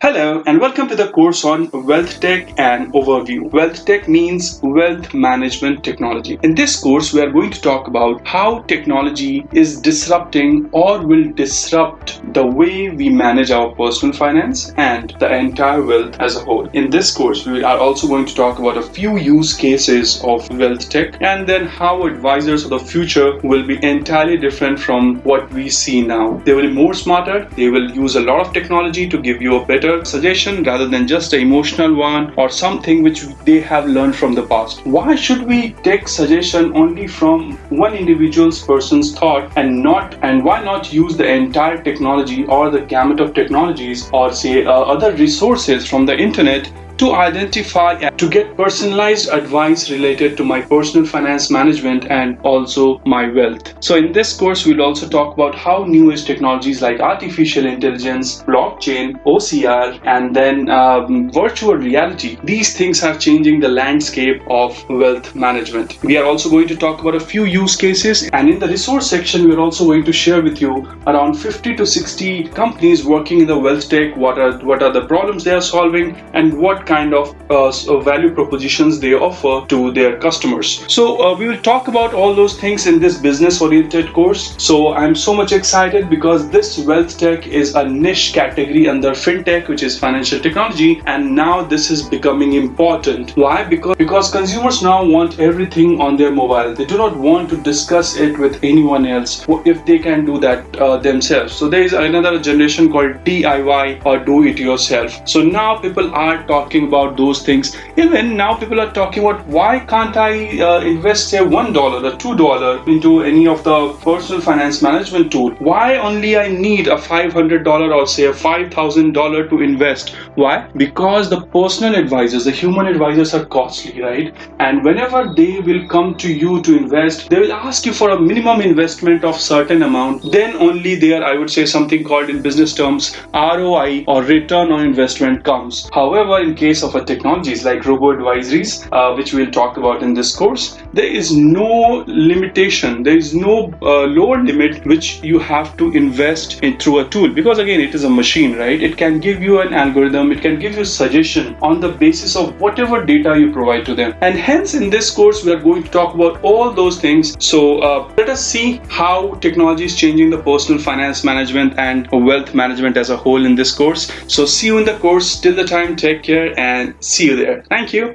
Hello and welcome to the course on WealthTech and Overview. WealthTech means Wealth Management Technology. In this course, we are going to talk about how technology is disrupting or will disrupt the way we manage our personal finance and the entire wealth as a whole. In this course, we are also going to talk about a few use cases of WealthTech and then how advisors of the future will be entirely different from what we see now. They will be more smarter, they will use a lot of technology to give you a better suggestion rather than just an emotional one or something which they have learned from the past. Why should we take suggestion only from one individual's person's thought and why not use the entire technology or the gamut of technologies or say other resources from the internet to identify and to get personalized advice related to my personal finance management and also my wealth. So in this course, we'll also talk about how newest technologies like artificial intelligence, blockchain, OCR, and then virtual reality, these things are changing the landscape of wealth management. We are also going to talk about a few use cases, and in the resource section, we're also going to share with you around 50 to 60 companies working in the wealth tech, what are the problems they are solving and what kind of value propositions they offer to their customers. So we will talk about all those things in this business oriented course. So I'm so much excited because this wealth tech is a niche category under Fintech, which is financial technology, and now this is becoming important. Why? Because consumers now want everything on their mobile. They do not want to discuss it with anyone else if they can do that themselves. So there is another generation called DIY or do it yourself. So now people are talking about those things. Even now people are talking about why can't I invest say $1 or $2 into any of the personal finance management tool? Why only I need a $500 or say a $5,000 to invest? Why? Because the personal advisors, the human advisors are costly, right? And whenever they will come to you to invest, they will ask you for a minimum investment of certain amount. Then only there, I would say something called in business terms ROI or return on investment comes. However, in case of a technologies like Robo Advisories, which we'll talk about in this course, there is no limitation, there is no lower limit which you have to invest in through a tool, because again it is a machine, right? It can give you an algorithm, it can give you suggestion on the basis of whatever data you provide to them, and hence in this course we are going to talk about all those things. So let us see how technology is changing the personal finance management and wealth management as a whole in this course. So see you in the course. Till the time, take care and see you there. Thank you.